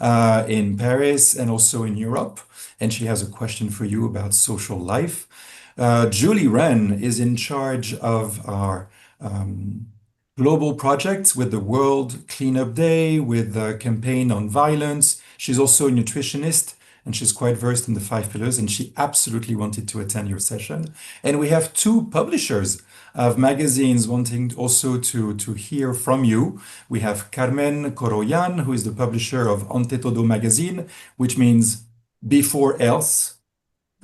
in Paris and also in Europe. And she has a question for you about social life. Julie Wren is in charge of our global projects with the World Cleanup Day, with the campaign on violence. She's also a nutritionist and she's quite versed in the five pillars, and she absolutely wanted to attend your session. And we have two publishers of magazines wanting also to hear from you. We have Carmen Coroyan, who is the publisher of Ante Todo magazine, which means before else.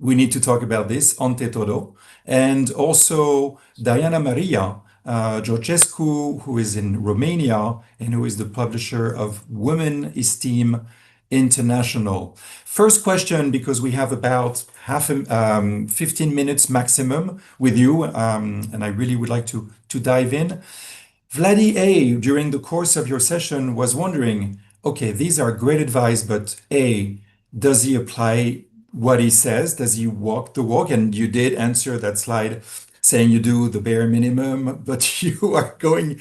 We need to talk about this, ante todo. And also Diana Maria Georgescu, who is in Romania and who is the publisher of Women Esteem International. First question, because we have about 15 minutes maximum with you, and I really would like to dive in. Vladi A, during the course of your session, was wondering, okay, these are great advice, but A, does he apply what he says? Does he walk the walk? And you did answer that slide saying you do the bare minimum, but you are doing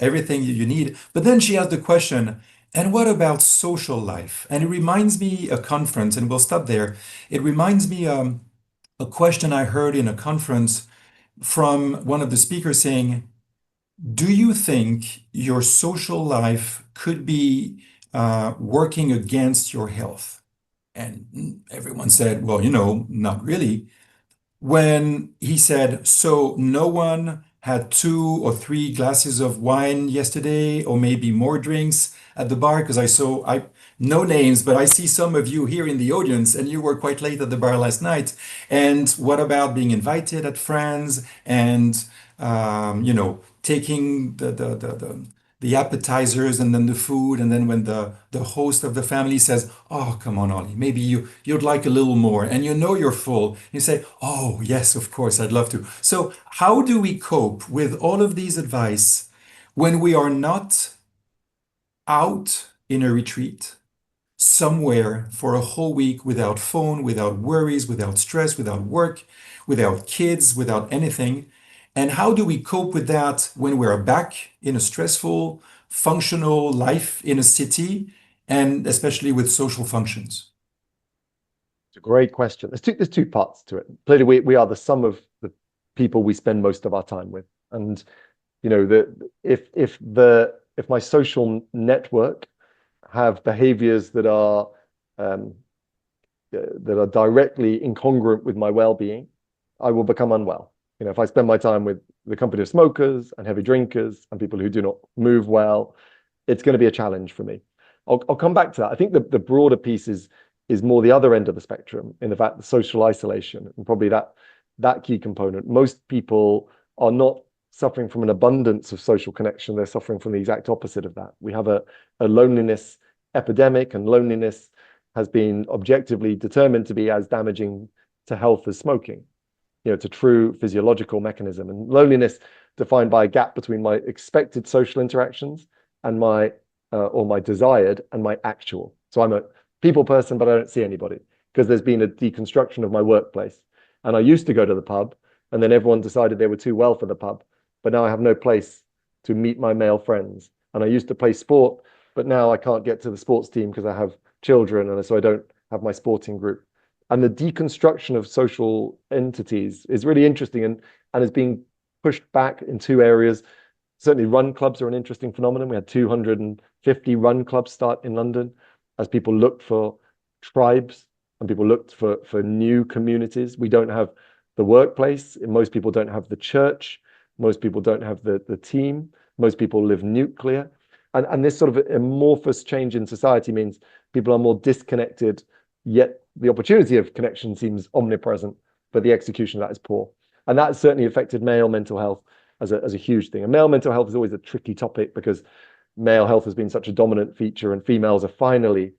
everything you need. But then she asked the question, and what about social life? And it reminds me a conference, and we'll stop there. It reminds me a question I heard in a conference from one of the speakers saying, do you think your social life could be working against your health? And everyone said, well, not really. When he said, so no one had 2 or 3 glasses of wine yesterday, or maybe more drinks at the bar, because no names, but I see some of you here in the audience, and you were quite late at the bar last night. And what about being invited at friends and, taking the appetizers and then the food, and then when the host of the family says, "Oh, come on, Ollie, maybe you'd like a little more," and you're full, you say, "Oh, yes, of course, I'd love to." So, how do we cope with all of these advice when we are not out in a retreat somewhere for a whole week without phone, without worries, without stress, without work, without kids, without anything? And how do we cope with that when we're back in a stressful, functional life in a city, and especially with social functions? It's a great question. There's two parts to it. Clearly, we are the sum of the people we spend most of our time with, and if my social network have behaviors that are directly incongruent with my well-being, I will become unwell. If I spend my time with the company of smokers and heavy drinkers and people who do not move well, it's going to be a challenge for me. I'll come back to that. I think the broader piece is more the other end of the spectrum, in the fact that social isolation, and probably that key component. Most people are not suffering from an abundance of social connection. They're suffering from the exact opposite of that. We have a loneliness epidemic, and loneliness has been objectively determined to be as damaging to health as smoking. It's a true physiological mechanism, and loneliness defined by a gap between my expected social interactions and my desired and my actual. So I'm a people person, but I don't see anybody because there's been a deconstruction of my workplace. And I used to go to the pub, and then everyone decided they were too well for the pub. But now I have no place to meet my male friends. And I used to play sport, but now I can't get to the sports team because I have children, and so I don't have my sporting group. And the deconstruction of social entities is really interesting and is being pushed back in two areas. Certainly run clubs are an interesting phenomenon. We had 250 run clubs start in London as people looked for tribes and people looked for new communities. We don't have the workplace. Most people don't have the church. Most people don't have the team. Most people live nuclear. And this sort of amorphous change in society means people are more disconnected, yet the opportunity of connection seems omnipresent, but the execution of that is poor. And that certainly affected male mental health as a huge thing. And male mental health is always a tricky topic because male health has been such a dominant feature, and females are finally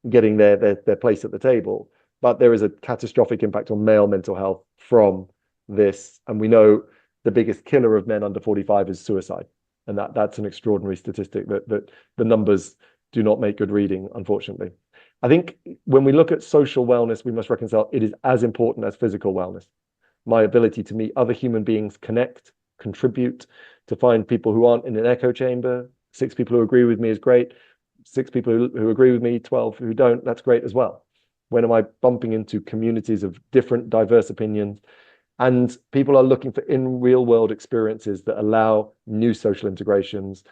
getting their place at the table. But there is a catastrophic impact on male mental health from this. And we know the biggest killer of men under 45 is suicide. And that's an extraordinary statistic that the numbers do not make good reading, unfortunately. I think when we look at social wellness, we must reconcile it is as important as physical wellness. My ability to meet other human beings, connect, contribute, to find people who aren't in an echo chamber. 6 people who agree with me is great. six people who agree with me, 12 who don't, that's great as well. When am I bumping into communities of different diverse opinions? And people are looking for in real world experiences that allow new social integrations.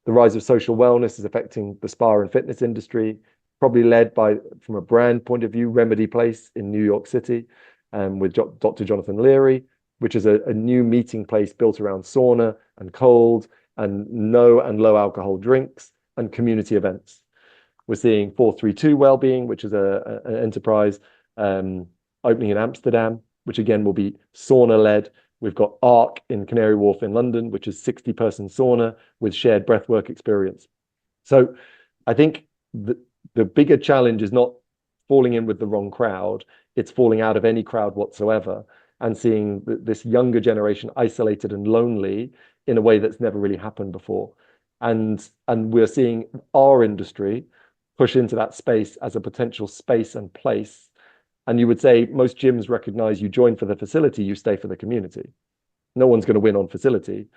The rise of social wellness is affecting the spa and fitness industry, probably led by, from a brand point of view, Remedy Place in New York City, with Dr. Jonathan Leary, which is a new meeting place built around sauna and cold and no and low alcohol drinks and community events. We're seeing 432 Wellbeing, which is an enterprise opening in Amsterdam, which again will be sauna led. We've got ARC in Canary Wharf in London, which is 60-person sauna with shared breathwork experience. So I think the bigger challenge is not falling in with the wrong crowd, it's falling out of any crowd whatsoever and seeing this younger generation isolated and lonely in a way that's never really happened before. And we're seeing our industry push into that space as a potential space and place. And you would say most gyms recognize you join for the facility, you stay for the community. No one's going to win on facility.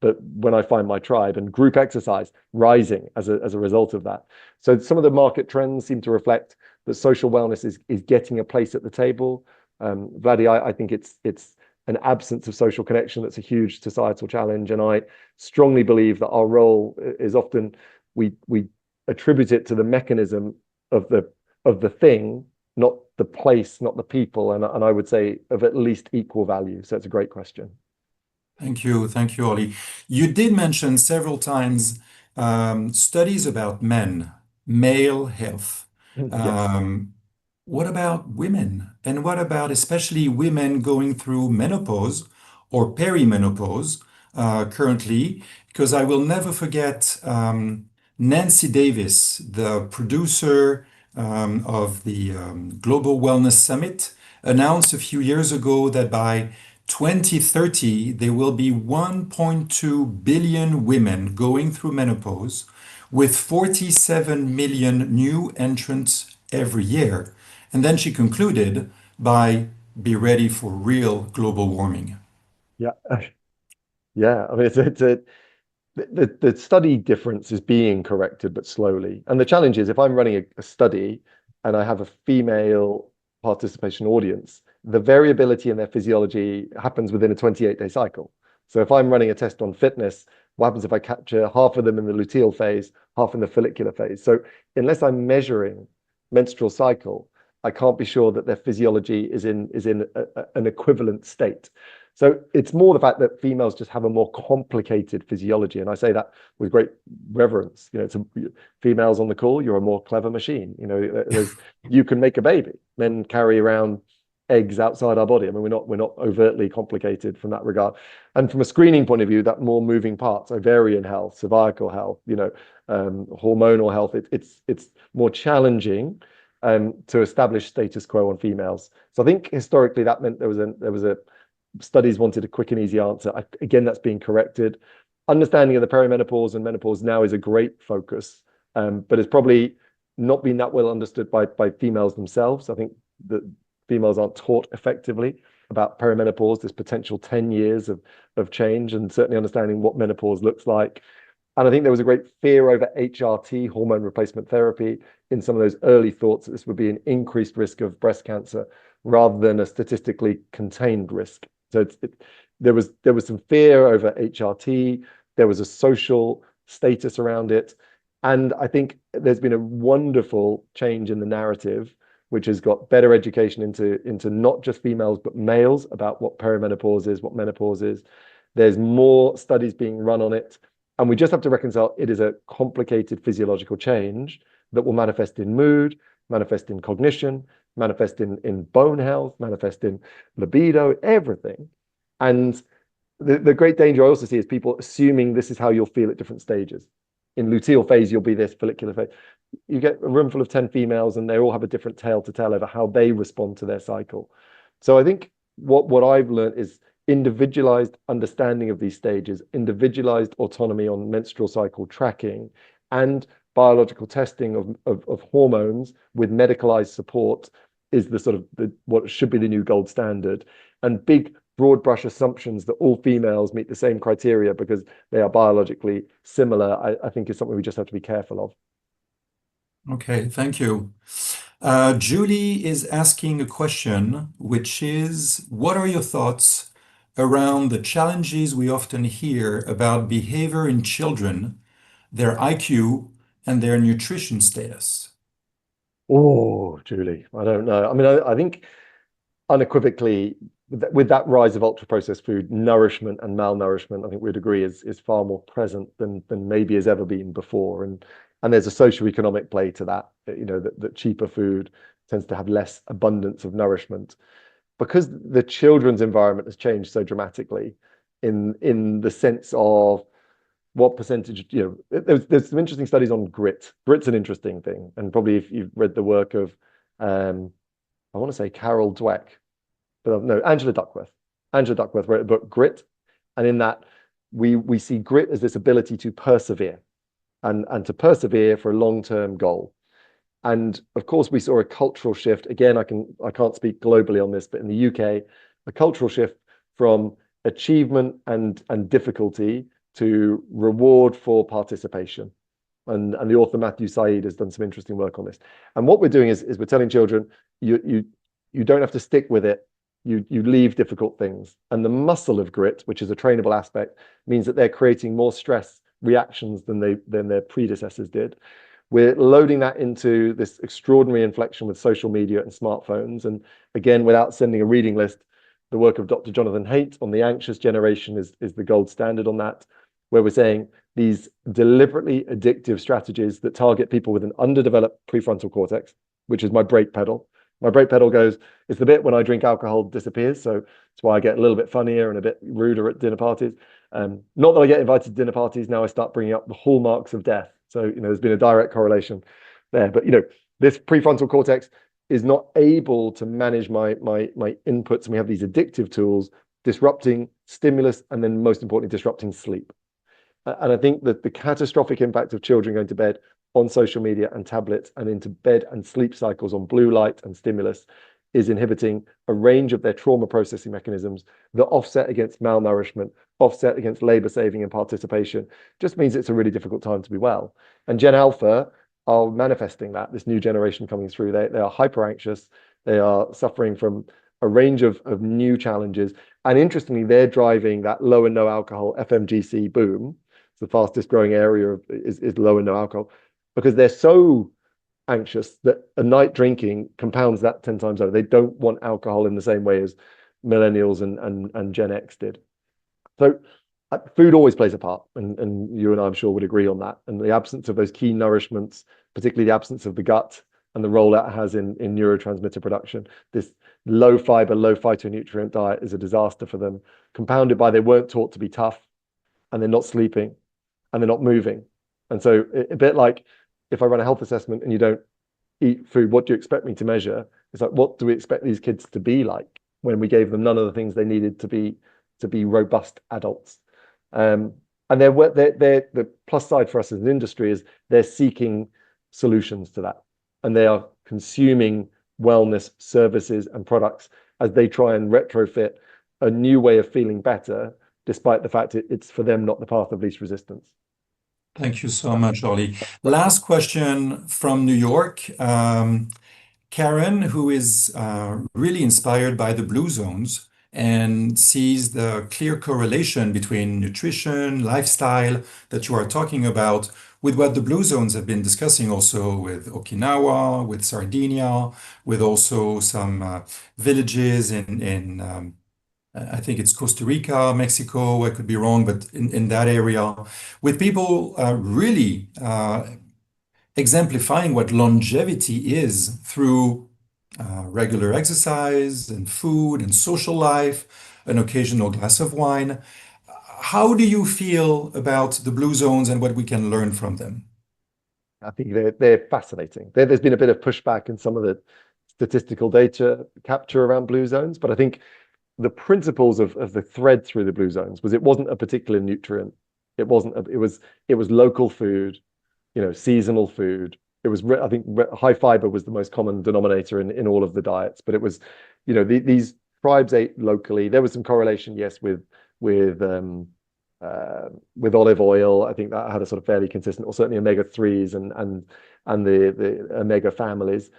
But when I find my tribe, and group exercise rising as a result of that. So some of the market trends seem to reflect that social wellness is getting a place at the table. Vladdy, I think it's an absence of social connection that's a huge societal challenge. And I strongly believe that our role is often we attribute it to the mechanism of the thing, not the place, not the people, and I would say of at least equal value. So it's a great question. Thank you, Ollie. You did mention several times studies about men, male health. Yes. What about women? And what about especially women going through menopause or perimenopause currently? Because I will never forget Nancy Davis, the producer of the Global Wellness Summit, announced a few years ago that by 2030, there will be 1.2 billion women going through menopause with 47 million new entrants every year. And then she concluded by be ready for real global warming. Yeah. Yeah. I mean, the study difference is being corrected, but slowly. And the challenge is if I'm running a study and I have a female participation audience, the variability in their physiology happens within a 28-day cycle. So if I'm running a test on fitness, what happens if I capture half of them in the luteal phase, half in the follicular phase? So unless I'm measuring menstrual cycle, I can't be sure that their physiology is in an equivalent state. So it's more the fact that females just have a more complicated physiology. And I say that with great reverence. Females on the call, you're a more clever machine. You can make a baby, then carry around eggs outside our body. I mean, we're not overtly complicated from that regard. And from a screening point of view, that more moving parts, ovarian health, cervical health, hormonal health, it's more challenging to establish status quo on females. So I think historically that meant there was a studies wanted a quick and easy answer. Again, that's being corrected. Understanding of the perimenopause and menopause now is a great focus, but it's probably not been that well understood by females themselves. I think that females aren't taught effectively about perimenopause, this potential 10 years of change, and certainly understanding what menopause looks like. And I think there was a great fear over HRT, hormone replacement therapy, in some of those early thoughts that this would be an increased risk of breast cancer rather than a statistically contained risk. So there was some fear over HRT. There was a social status around it. And I think there's been a wonderful change in the narrative, which has got better education into not just females, but males about what perimenopause is, what menopause is. There's more studies being run on it. And we just have to reconcile it is a complicated physiological change that will manifest in mood, manifest in cognition, manifest in bone health, manifest in libido, everything. And the great danger I also see is people assuming this is how you'll feel at different stages. In luteal phase, you'll be this, follicular phase. You get a room full of 10 females and they all have a different tale to tell over how they respond to their cycle. So I think what I've learned is individualized understanding of these stages, individualized autonomy on menstrual cycle tracking, and biological testing of hormones with medicalized support is what should be the new gold standard. And big broad brush assumptions that all females meet the same criteria because they are biologically similar, I think is something we just have to be careful of. Okay, thank you. Julie is asking a question, which is, what are your thoughts around the challenges we often hear about behavior in children, their IQ, and their nutrition status? Oh, Julie, I don't know. I mean, I think unequivocally, with that rise of ultra processed food, nourishment and malnourishment, I think we'd agree is far more present than maybe has ever been before. And there's a socio-economic play to that, that cheaper food tends to have less abundance of nourishment because the children's environment has changed so dramatically in the sense of what percentage, there's some interesting studies on grit. Grit's an interesting thing. And probably if you've read the work of I want to say Carol Dweck, but no, Angela Duckworth. Angela Duckworth wrote a book, Grit, and in that we see grit as this ability to persevere and to persevere for a long-term goal. And of course, we saw a cultural shift. Again, I can't speak globally on this, but in the UK, a cultural shift from achievement and difficulty to reward for participation. And the author Matthew Said has done some interesting work on this. And what we're doing is we're telling children you don't have to stick with it. You leave difficult things. And the muscle of grit, which is a trainable aspect, means that they're creating more stress reactions than their predecessors did. We're loading that into this extraordinary inflection with social media and smartphones. And again, without sending a reading list, the work of Dr. Jonathan Haidt on the anxious generation is the gold standard on that, where we're saying these deliberately addictive strategies that target people with an underdeveloped prefrontal cortex, which is my brake pedal. My brake pedal goes, it's the bit when I drink alcohol disappears. So that's why I get a little bit funnier and a bit ruder at dinner parties. Not that I get invited to dinner parties. Now I start bringing up the hallmarks of death. So, there's been a direct correlation there. But, this prefrontal cortex is not able to manage my inputs. And we have these addictive tools disrupting stimulus and then most importantly, disrupting sleep. And I think that the catastrophic impact of children going to bed on social media and tablets and into bed and sleep cycles on blue light and stimulus is inhibiting a range of their trauma processing mechanisms that offset against malnourishment, offset against labor saving and participation. Just means it's a really difficult time to be well. And Gen Alpha are manifesting that, this new generation coming through. They are hyper anxious. They are suffering from a range of new challenges. And interestingly, they're driving that low and no alcohol FMGC boom. It's the fastest growing area is low and no alcohol because they're so anxious that a night drinking compounds that 10 times over. They don't want alcohol in the same way as millennials and Gen X did. So food always plays a part, and you and I, I'm sure, would agree on that. And the absence of those key nourishments, particularly the absence of the gut and the role that has in neurotransmitter production, this low fiber, low phytonutrient diet is a disaster for them, compounded by they weren't taught to be tough, and they're not sleeping, and they're not moving. And so a bit like if I run a health assessment and you don't eat food, what do you expect me to measure? It's like, what do we expect these kids to be like when we gave them none of the things they needed to be robust adults? And the plus side for us as an industry is they're seeking solutions to that, and they are consuming wellness services and products as they try and retrofit a new way of feeling better, despite the fact it's for them not the path of least resistance. Thank you so much, Ollie. Last question from New York. Karen, who is really inspired by the Blue Zones and sees the clear correlation between nutrition, lifestyle that you are talking about with what the Blue Zones have been discussing also with Okinawa, with Sardinia, with also some villages in I think it's Costa Rica, Mexico, I could be wrong, but in that area, with people really exemplifying what longevity is through regular exercise and food and social life, an occasional glass of wine. How do you feel about the Blue Zones and what we can learn from them? I think they're fascinating. There's been a bit of pushback in some of the statistical data capture around blue zones, but I think the principles of the thread through the blue zones was it wasn't a particular nutrient. It wasn't. It was local food, seasonal food. It was, I think, high fiber was the most common denominator in all of the diets. But it was, these tribes ate locally. There was some correlation, yes, with with olive oil. I think that had a sort of fairly consistent, or certainly omega-3s and the omega families.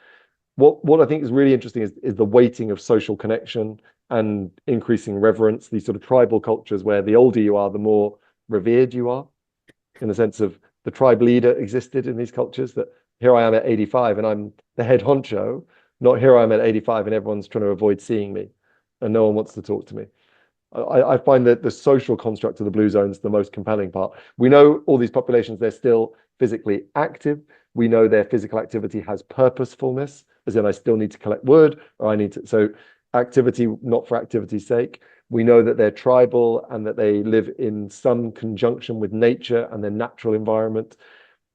What I think is really interesting is the weighting of social connection and increasing reverence, these sort of tribal cultures where the older you are, the more revered you are, in the sense of the tribe leader existed in these cultures, that here I am at 85 and I'm the head honcho, not here I am at 85 and everyone's trying to avoid seeing me and no one wants to talk to me. I find that the social construct of the blue zones the most compelling part. We know all these populations, they're still physically active. We know their physical activity has purposefulness, as in I still need to collect wood, or I need to, so activity not for activity's sake. We know that they're tribal and that they live in some conjunction with nature and their natural environment.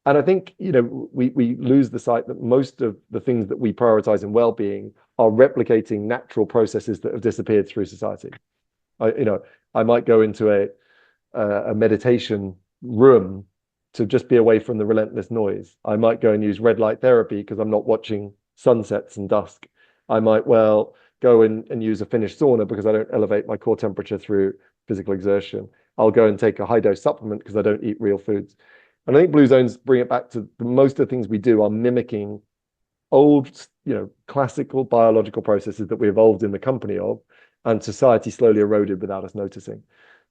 And I think, we lose the sight that most of the things that we prioritize in well-being are replicating natural processes that have disappeared through society. I might go into a meditation room to just be away from the relentless noise. I might go and use red light therapy because I'm not watching sunsets and dusk. I might well go and use a Finnish sauna because I don't elevate my core temperature through physical exertion. I'll go and take a high dose supplement because I don't eat real foods. And I think blue zones bring it back to most of the things we do are mimicking old, classical biological processes that we evolved in the company of, and society slowly eroded without us noticing.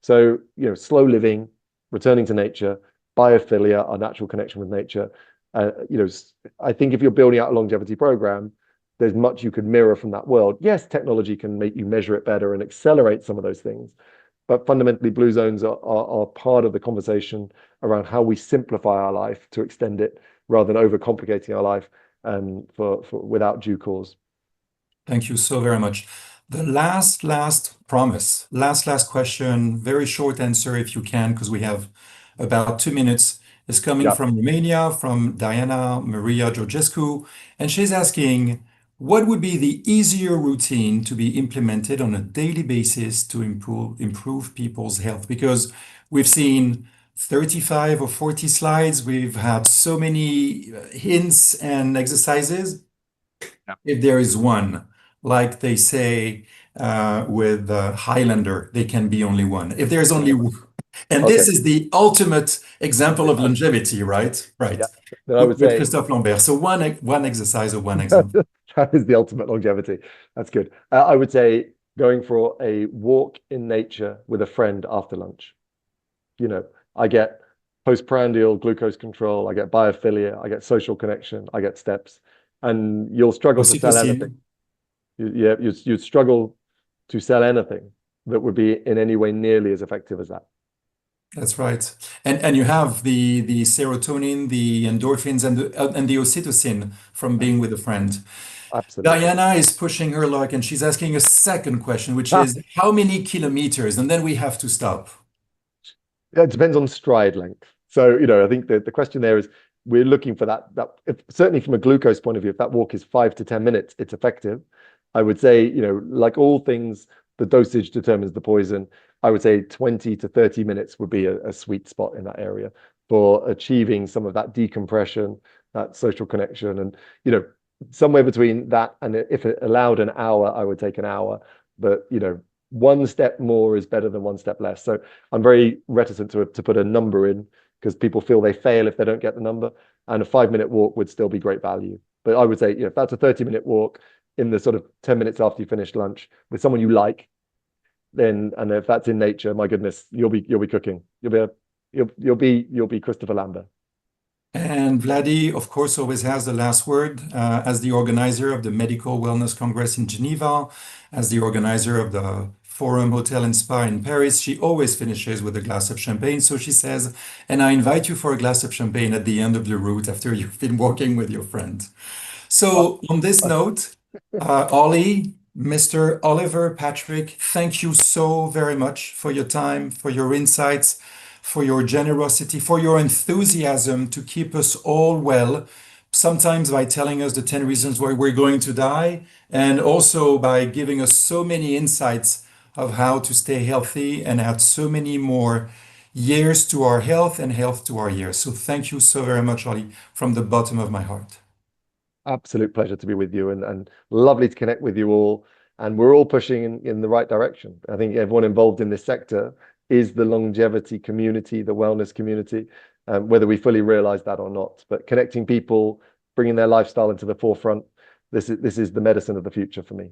So, slow living, returning to nature, biophilia, our natural connection with nature. I think if you're building out a longevity program, there's much you could mirror from that world. Yes, technology can make you measure it better and accelerate some of those things, but fundamentally, blue zones are part of the conversation around how we simplify our life to extend it rather than overcomplicating our life for without due cause. Thank you so very much. The last promise, last question, very short answer if you can, because we have about 2 minutes, is coming Yeah. from Romania, from Diana Maria Georgescu, and she's asking, what would be the easier routine to be implemented on a daily basis to improve people's health? Because we've seen 35 or 40 slides, we've had so many hints and exercises. Yeah. If there is one, like they say with Highlander, there can be only one. If there's only one, and Okay. this is the ultimate example of longevity, right? Right. Yeah. Then I would With say Christophe Lambert. So one exercise or one example. that is the ultimate longevity. That's good. I would say going for a walk in nature with a friend after lunch. I get postprandial glucose control, I get biophilia, I get social connection, I get steps, and you'll struggle to sell anything. Oxytocin. You'd struggle to sell anything that would be in any way nearly as effective as that. That's right. And you have the serotonin, the endorphins, and the oxytocin from being with a friend. Absolutely. Diana is pushing her luck and she's asking a second question, which is how many kilometers? And then we have to stop. Yeah, it depends on stride length. So, I think the question there is we're looking for that certainly from a glucose point of view, if that walk is 5 to 10 minutes, it's effective. I would say, like all things, the dosage determines the poison. I would say 20 to 30 minutes would be a sweet spot in that area for achieving some of that decompression, that social connection. And, somewhere between that and if it allowed an hour, I would take an hour. But, one step more is better than one step less. So I'm very reticent to put a number in because people feel they fail if they don't get the number. And a 5 minute walk would still be great value. But I would say, if that's a 30-minute walk in the sort of 10 minutes after you finish lunch with someone you like, then, and if that's in nature, my goodness, you'll be cooking. You'll be Christopher Lambert. And Vladi, of course, always has the last word as the organizer of the Medical Wellness Congress in Geneva, as the organizer of the Forum Hotel and Spa in Paris. She always finishes with a glass of champagne. So she says, and I invite you for a glass of champagne at the end of the route after you've been walking with your friend. So on this note, Ollie, Mr. Oliver Patrick, thank you so very much for your time, for your insights, for your generosity, for your enthusiasm to keep us all well, sometimes by telling us the 10 reasons why we're going to die, and also by giving us so many insights of how to stay healthy and add so many more years to our health and health to our years. So thank you so very much, Ollie, from the bottom of my heart. Absolute pleasure to be with you and lovely to connect with you all. And we're all pushing in the right direction. I think everyone involved in this sector is the longevity community, the wellness community, whether we fully realize that or not. But connecting people, bringing their lifestyle into the forefront, this is the medicine of the future for me.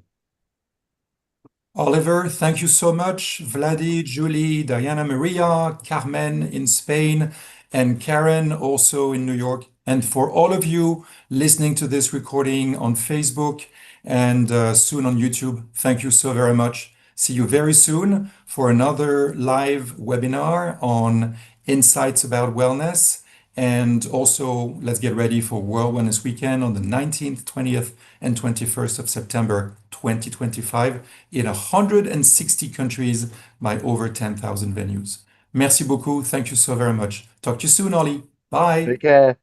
Oliver, thank you so much. Vladi, Julie, Diana Maria, Carmen in Spain, and Karen also in New York. And for all of you listening to this recording on Facebook and soon on YouTube, thank you so very much. See you very soon for another live webinar on insights about wellness. And also, let's get ready for World Wellness Weekend on the 19th, 20th, and 21st of September 2025 in 160 countries by over 10,000 venues. Merci beaucoup. Thank you so very much. Talk to you soon, Ollie. Bye. Take care.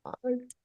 Bye.